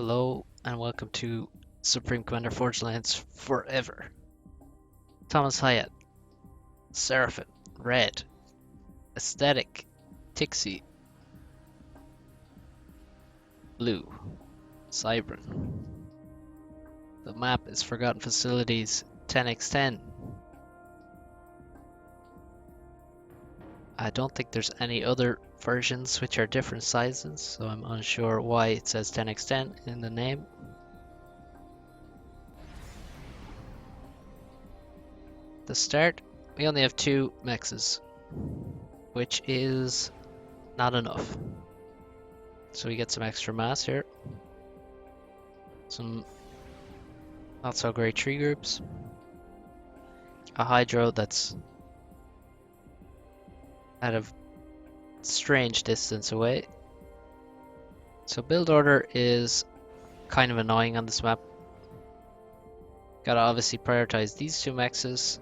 Hello and welcome to Supreme Commander Forge Lands Forever. ThomasHiatt, Seraphim, Red, Aesthetic, Tixie, Blue, Cybran. The map is Forgotten Facilities 10x10. I don't think there's any other versions which are different sizes, so I'm unsure why it says 10x10 in the name. The start, we only have 2 mexes, which is not enough. So we get some extra mass here. Some not so great tree groups. A hydro that's at a strange distance away. So build order is kind of annoying on this map. Gotta obviously prioritize these 2 mexes.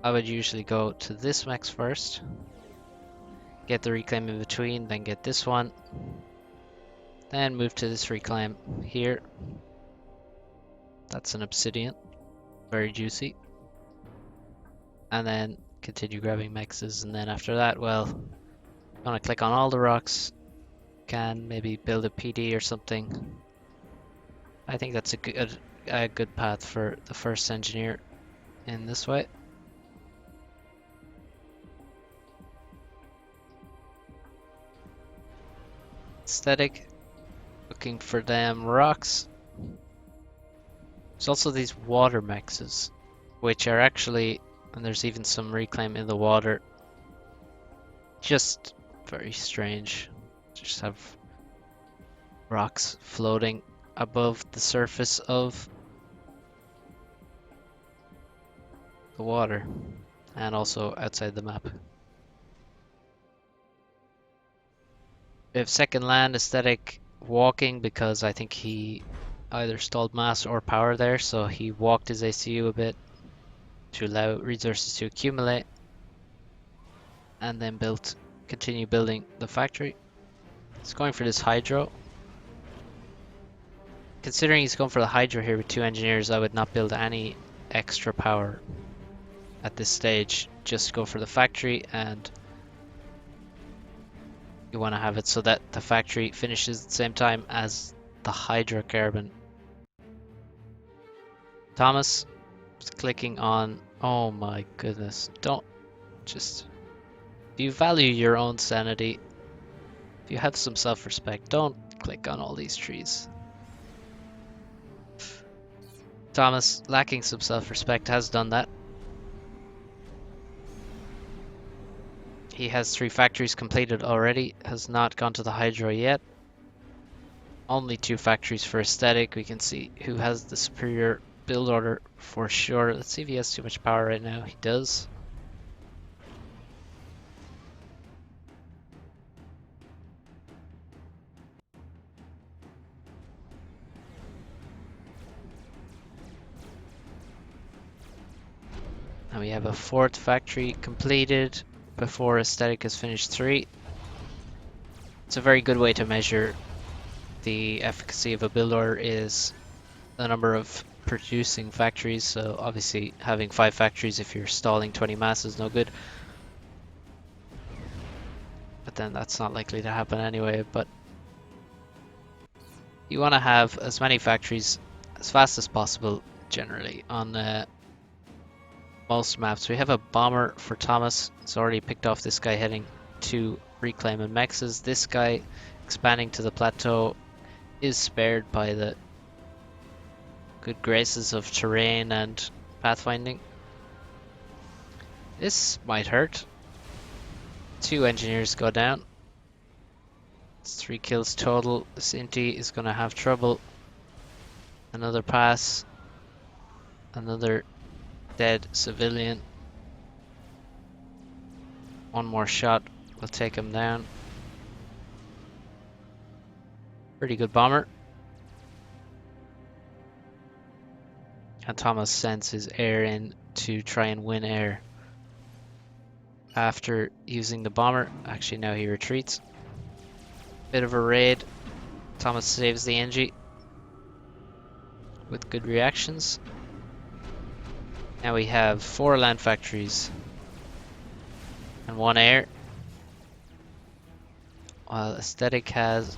I would usually go to this mex first. Get the reclaim in between, then get this one. Then move to this reclaim here. That's an obsidian. Very juicy. And then continue grabbing mexes, and then after that, well, I'm gonna click on all the rocks. Can maybe build a PD or something. I think that's a good path for the first engineer in this way. Aesthetic, looking for them rocks. There's also these water mexes, which are actually, and there's even some reclaim in the water. Just very strange. Just have rocks floating above the surface of the water and also outside the map. We have second land aesthetic walking because I think he either stalled mass or power there, so he walked his ACU a bit to allow resources to accumulate, and then continue building the factory. He's going for this hydro. Considering he's going for the hydro here with 2 engineers, I would not build any extra power at this stage. Just go for the factory, and you want to have it so that the factory finishes at the same time as the hydrocarbon. Thomas is clicking on, oh my goodness, don't just, if you value your own sanity, if you have some self-respect, don't click on all these trees. Thomas, lacking some self-respect, has done that. He has 3 factories completed already, has not gone to the hydro yet. Only 2 factories for aesthetic. We can see who has the superior build order for sure. Let's see if he has too much power right now. He does. And we have a 4th factory completed before aesthetic has finished 3. It's a very good way to measure the efficacy of a build order is the number of producing factories. So obviously having 5 factories if you're stalling 20 mass is no good. But then that's not likely to happen anyway. But you want to have as many factories as fast as possible generally on most maps. We have a bomber for Thomas. It's already picked off this guy heading to reclaim and mexes. This guy expanding to the plateau is spared by the good graces of terrain and pathfinding. This might hurt. 2 engineers go down. It's 3 kills total. This Inti is going to have trouble. Another pass. Another dead civilian. 1 more shot will take him down. Pretty good bomber. And Thomas sends his air in to try and win air. After using the bomber, actually now he retreats. Bit of a raid. Thomas saves the Engie. with good reactions. Now we have 4 land factories and 1 air. While Aesthetic has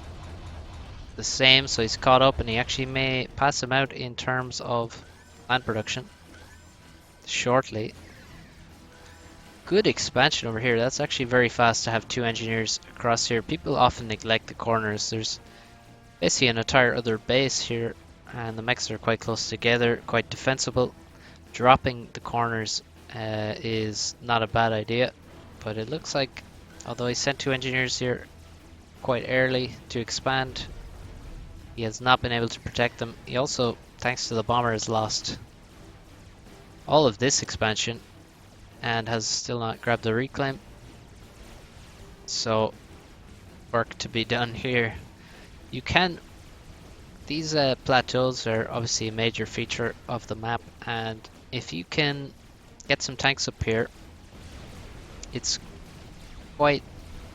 the same, so he's caught up and he actually may pass him out in terms of land production shortly. Good expansion over here. That's actually very fast to have 2 engineers across here. People often neglect the corners. There's basically an entire other base here, and the mechs are quite close together, quite defensible. Dropping the corners is not a bad idea, but it looks like, although he sent 2 engineers here quite early to expand, he has not been able to protect them. He also, thanks to the bomber, has lost all of this expansion and has still not grabbed the reclaim. So, work to be done here. You can... These plateaus are obviously a major feature of the map, and if you can get some tanks up here, it's quite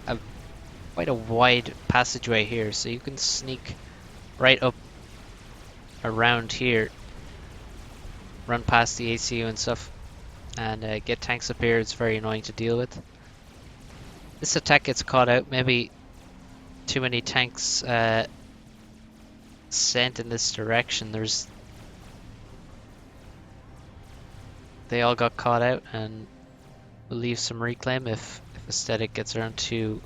a wide passageway here, so you can sneak right up around here, run past the ACU and stuff, and get tanks up here. It's very annoying to deal with. This attack gets caught out. Maybe too many tanks sent in this direction. They all got caught out, and we'll leave some reclaim if Aesthetic gets around to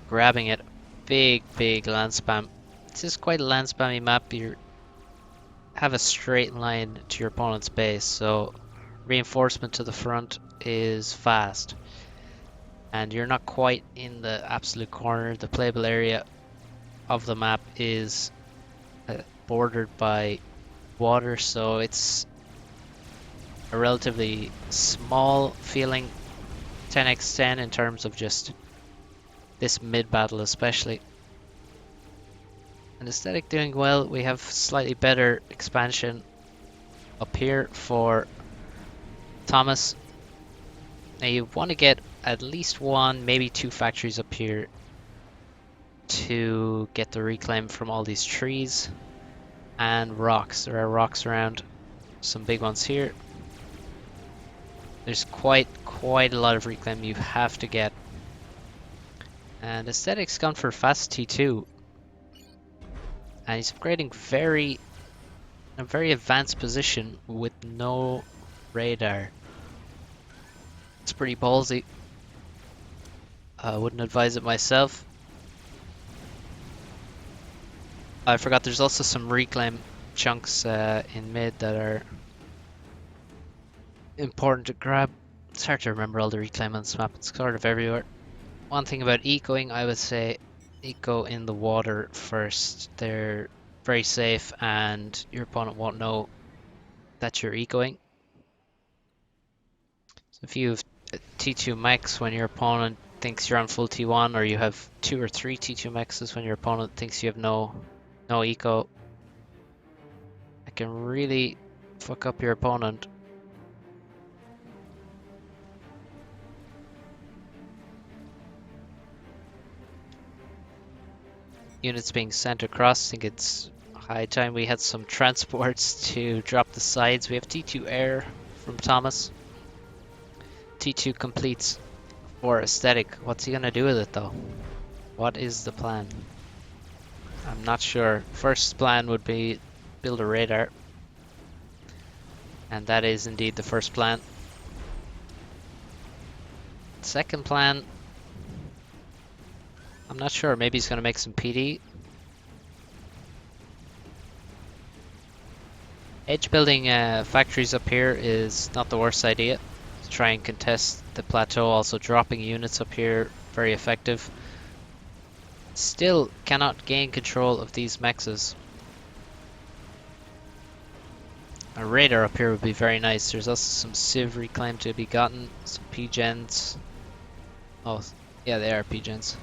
grabbing it. Big land spam. This is quite a land spammy map. You have a straight line to your opponent's base, so reinforcement to the front is fast. And you're not quite in the absolute corner. The playable area of the map is bordered by water, so it's a relatively small feeling 10x10 in terms of just this mid-battle especially. And Aesthetic doing well. We have slightly better expansion up here for Thomas. Now you want to get at least 1, maybe 2 factories up here to get the reclaim from all these trees and rocks. There are rocks around, some big ones here. There's quite a lot of reclaim you have to get. And Aesthetic's gone for fast T2. And he's upgrading in a very advanced position with no radar. It's pretty ballsy. I wouldn't advise it myself. I forgot there's also some reclaim chunks in mid that are important to grab. It's hard to remember all the reclaim on this map. It's sort of everywhere. One thing about ecoing, I would say eco in the water first. They're very safe and your opponent won't know that you're ecoing. So if you have T2 mechs when your opponent thinks you're on full T1, or you have 2 or 3 T2 mechs when your opponent thinks you have no eco, it can really fuck up your opponent. Units being sent across. I think it's high time we had some transports to drop the sides. We have T2 air from Thomas. T2 completes for Aesthetic. What's he gonna do with it though? What is the plan? I'm not sure. First plan would be build a radar. And that is indeed the first plan. Second plan, I'm not sure. Maybe he's going to make some PD. Edge building factories up here is not the worst idea. To try and contest the plateau. Also dropping units up here, very effective. Still cannot gain control of these mexes. A radar up here would be very nice. There's also some Civ reclaim to be gotten. Some P-gens. Oh, yeah, they are P-gens.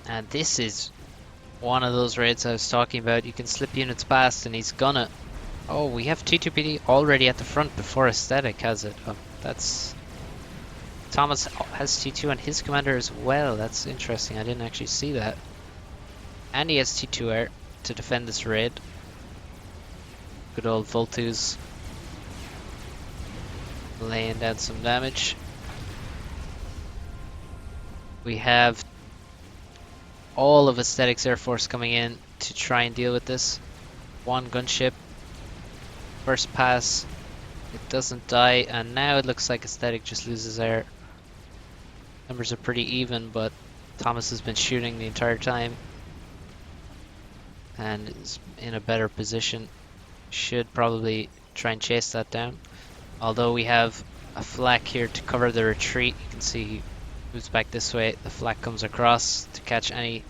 And this is one of those raids I was talking about. You can slip units past and he's gonna... Oh, we have T2PD already at the front before Aesthetic has it. Oh, that's... Thomas has T2 and his commander as well. That's interesting. I didn't actually see that. And he has T2 air. to defend this raid. Good old Voltus laying down some damage. We have all of Aesthetic's Air Force coming in to try and deal with this. One gunship. First pass. It doesn't die, and now it looks like Aesthetic just loses air. Numbers are pretty even, but Thomas has been shooting the entire time and is in a better position. Should probably try and chase that down. Although we have a flak here to cover the retreat. You can see he moves back this way. The flak comes across to catch any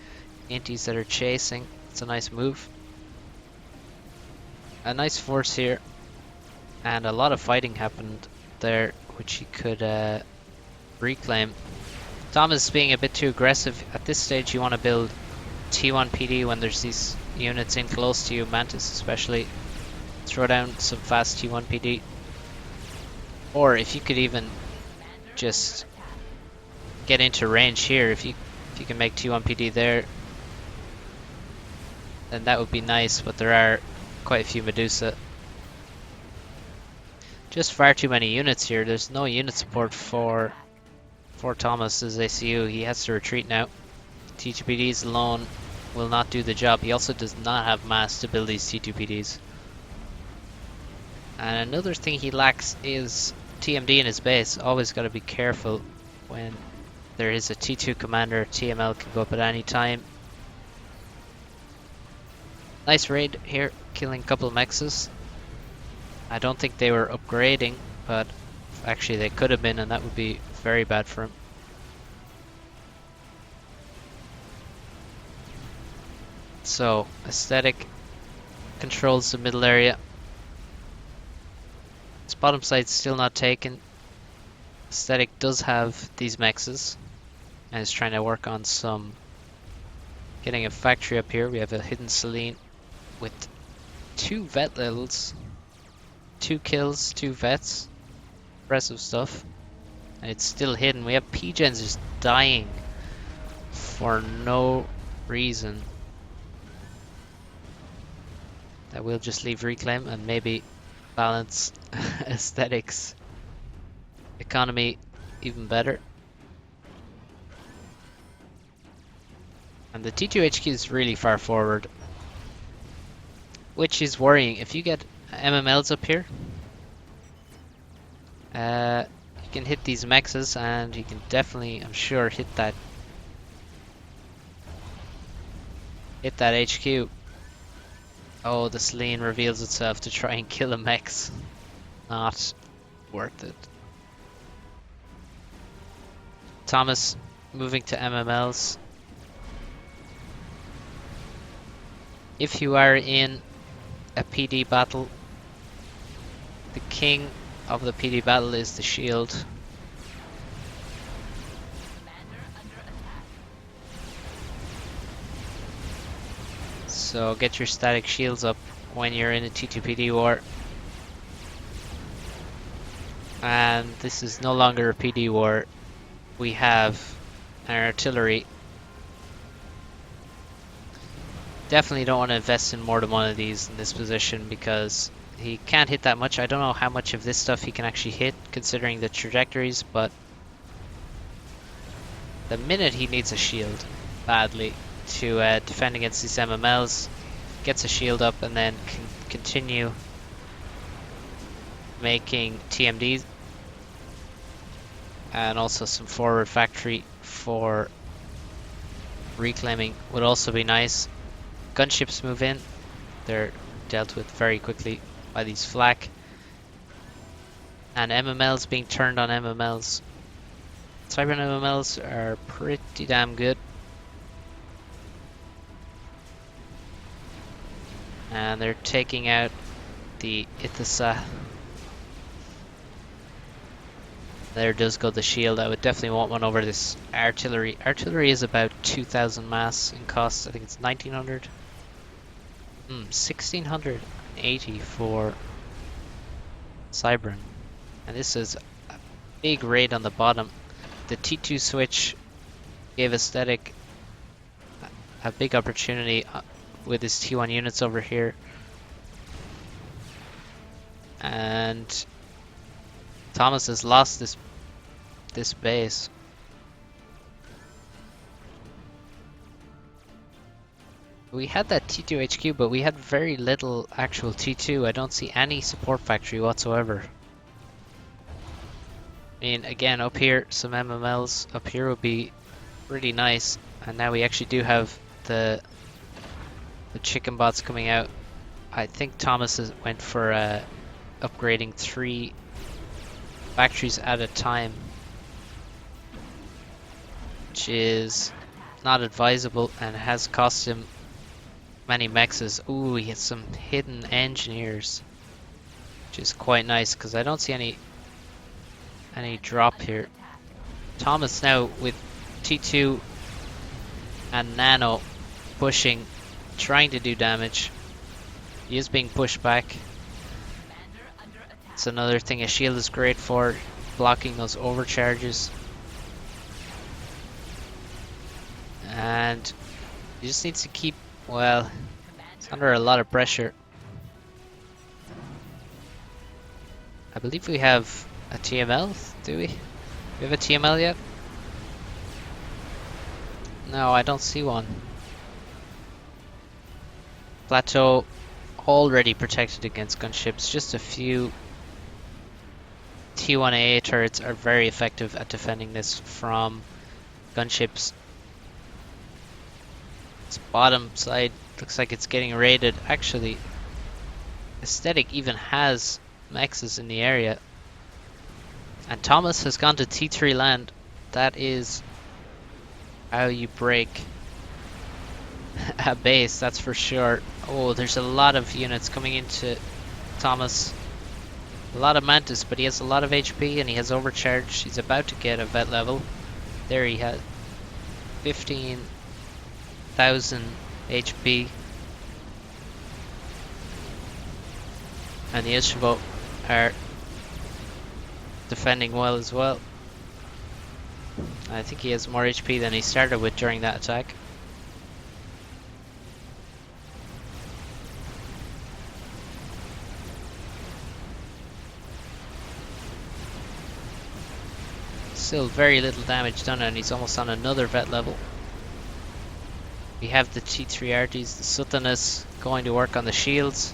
inties that are chasing. It's a nice move. A nice force here. And a lot of fighting happened there, which he could reclaim. Thomas is being a bit too aggressive. At this stage you want to build T1 PD when there's these units in close to you, Mantis especially. Throw down some fast T1 PD. Or if you could even just get into range here, if you can make T1 PD there, then that would be nice, but there are quite a few Medusa. Just far too many units here. There's no unit support for Thomas's ACU. He has to retreat now. T2PDs alone will not do the job. He also does not have mass to build these T2PDs. And another thing he lacks is TMD in his base. Always got to be careful when there is a T2 commander. TML can go up at any time. Nice raid here, killing a couple of mexes. I don't think they were upgrading, but actually they could have been, and that would be very bad for him. So, Aesthetic controls the middle area. His bottom side's still not taken. Aesthetic does have these mexes and is trying to work on some getting a factory up here. We have a hidden Selene with 2 vet levels, 2 kills, 2 vets. Impressive stuff. And it's still hidden. We have P-gens just dying for no reason. That will just leave reclaim and maybe balance Aesthetics economy even better. And the T2 HQ is really far forward, which is worrying. If you get MMLs up here, you can hit these mexes, and you can definitely, I'm sure, hit that HQ. Oh, the Selene reveals itself to try and kill a mex. Not worth it. Thomas moving to MMLs. If you are in a PD battle, the king of the PD battle is the shield. So get your static shields up when you're in a T2PD war. And this is no longer a PD war. We have an artillery. Definitely don't want to invest in more than one of these in this position because he can't hit that much. I don't know how much of this stuff he can actually hit considering the trajectories, but the minute he needs a shield badly to defend against these MMLs, gets a shield up and then can continue making TMDs and also some forward factory for reclaiming would also be nice. Gunships move in. They're dealt with very quickly by these flak. And MMLs being turned on MMLs. Cybran MMLs are pretty damn good. And they're taking out the Ithasa. There does go the shield. I would definitely want one over this artillery. Artillery is about 2,000 mass in cost. I think it's 1,900. 1,680 for Cybran. And this is a big raid on the bottom. The T2 switch gave Aesthetic a big opportunity with his T1 units over here. And Thomas has lost this base. We had that T2 HQ, but we had very little actual T2. I don't see any support factory whatsoever. I mean, again, up here, some MMLs up here would be really nice. And now we actually do have the chicken bots coming out. I think Thomas went for upgrading 3 factories at a time, which is not advisable and has cost him many mexes. Ooh, he has some hidden engineers, which is quite nice because I don't see any drop here. Thomas now with T2 and Nano pushing, trying to do damage. He is being pushed back. It's another thing a shield is great for, blocking those overcharges. And he just needs to keep, well, it's under a lot of pressure. I believe we have a TML, do we? Do we have a TML yet? No, I don't see one. Plateau already protected against gunships. Just a few T1AA turrets are very effective at defending this from gunships. This bottom side looks like it's getting raided. Actually, Aesthetic even has mexes in the area. And Thomas has gone to T3 land. That is how you break a base, that's for sure. Oh, there's a lot of units coming into Thomas. A lot of Mantis, but he has a lot of HP and he has overcharged. He's about to get a vet level. There he has 15,000 HP. And the Ishvo are defending well as well. I think he has more HP than he started with during that attack. Still very little damage done, and he's almost on another vet level. We have the T3RTs, the Sultanus going to work on the shields.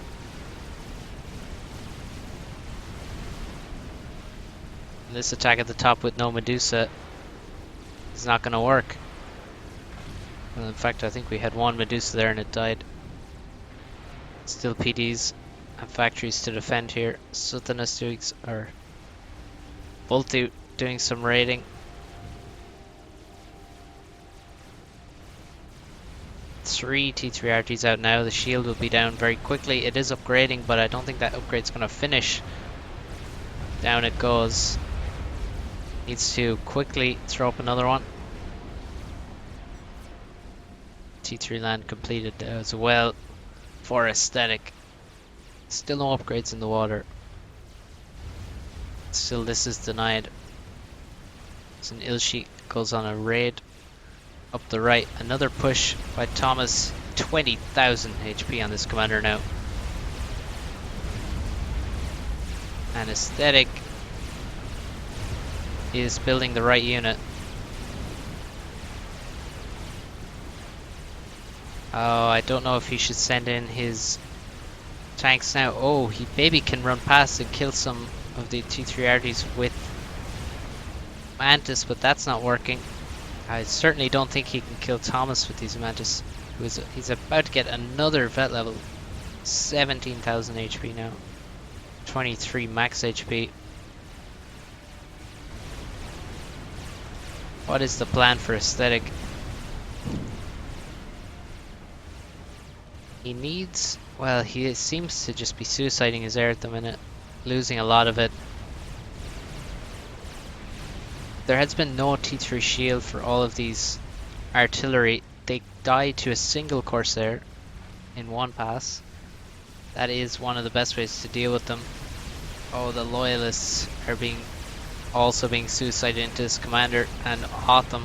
And this attack at the top with no Medusa is not going to work. Well, in fact, I think we had one Medusa there and it died. Still PDs and factories to defend here. Sultanus both doing some raiding. 3 T3RTs out now. The shield will be down very quickly. It is upgrading, but I don't think that upgrade's going to finish. Down it goes. Needs to quickly throw up another one. T3 land completed as well for Aesthetic. Still no upgrades in the water. Still this is denied. So an Ilshi goes on a raid up the right. Another push by Thomas. 20,000 HP on this commander now. And Aesthetic is building the right unit. Oh, I don't know if he should send in his tanks now. Oh, he maybe can run past and kill some of the T3RTs with Mantis, but that's not working. I certainly don't think he can kill Thomas with these Mantis. He's about to get another vet level. 17,000 HP now. 23 max HP. What is the plan for Aesthetic? He needs... well, he seems to just be suiciding his air at the minute. Losing a lot of it. There has been no T3 shield for all of these artillery. They died to a single Corsair in one pass. That is one of the best ways to deal with them. Oh, the loyalists are also being suicided into his commander and Hotham.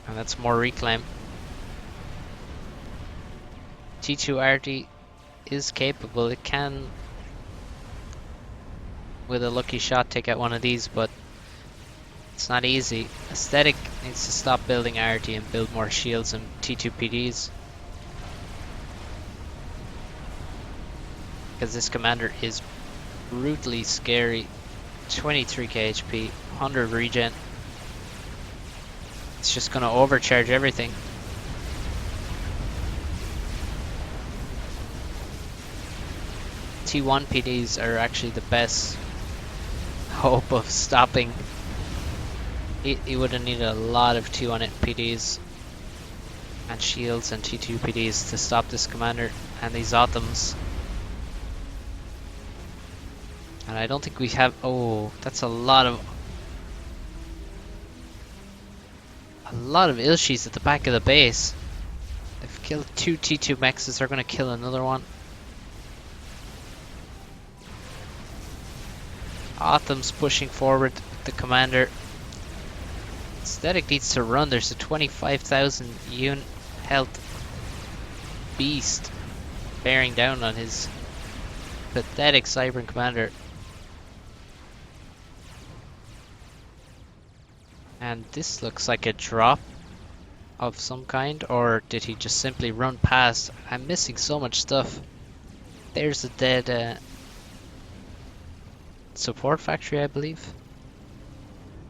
And that's more reclaim. T2RT is capable. It can, with a lucky shot, take out one of these, but it's not easy. Aesthetic needs to stop building RT and build more shields and T2PDs. Because this commander is brutally scary. 23k HP, 100 regen. It's just gonna overcharge everything. T1 PDs are actually the best hope of stopping. He would have needed a lot of T1 PDs and shields and T2 PDs to stop this commander and these Autumns. And I don't think we have. Oh, that's a lot of Ilshis at the back of the base. They've killed 2 T2 Mexes. They're gonna kill another one. Autumn's pushing forward the commander. Aesthetic needs to run. There's a 25,000 unit health beast bearing down on his pathetic Cybern commander. And this looks like a drop of some kind, or did he just simply run past? I'm missing so much stuff. There's a dead support factory, I believe.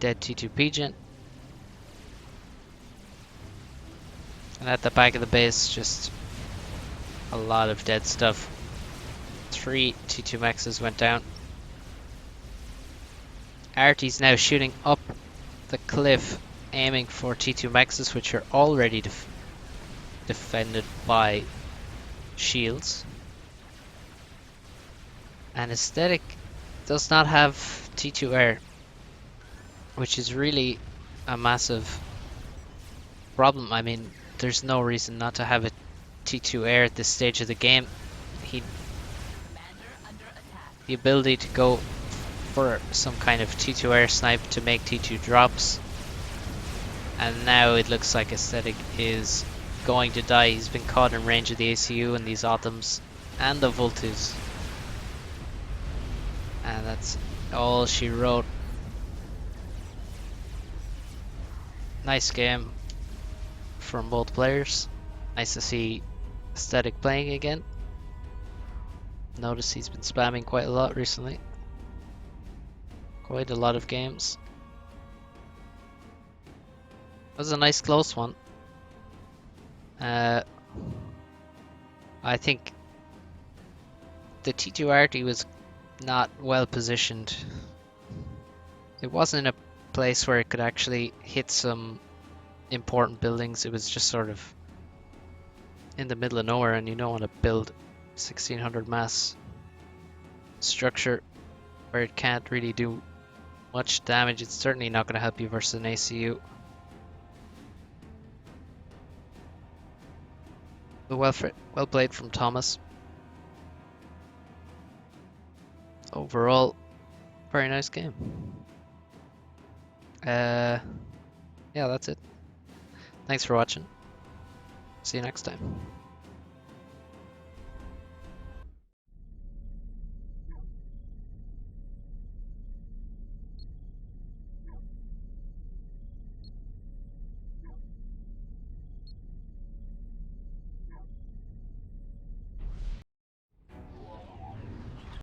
Dead T2 Pigeon. And at the back of the base, just a lot of dead stuff. 3 T2 Mexes went down. Artie's now shooting up the cliff, aiming for T2 Mexes, which are already defended by shields. And Aesthetic does not have T2 air, which is really a massive problem. I mean, there's no reason not to have a T2 air at this stage of the game. The ability to go for some kind of T2 air snipe to make T2 drops. And now it looks like Aesthetic is going to die. He's been caught in range of the ACU and these Autumns and the Vultus. And that's all she wrote. Nice game from both players. Nice to see Aesthetic playing again. Notice he's been spamming quite a lot recently. Quite a lot of games. That was a nice close one. I think the T2RT was not well positioned. It wasn't in a place where it could actually hit some important buildings. It was just sort of in the middle of nowhere, and you don't want to build 1600 mass structure where it can't really do much damage. It's certainly not going to help you versus an ACU. But well played from Thomas. Overall, very nice game. Yeah, that's it. Thanks for watching. See you next time.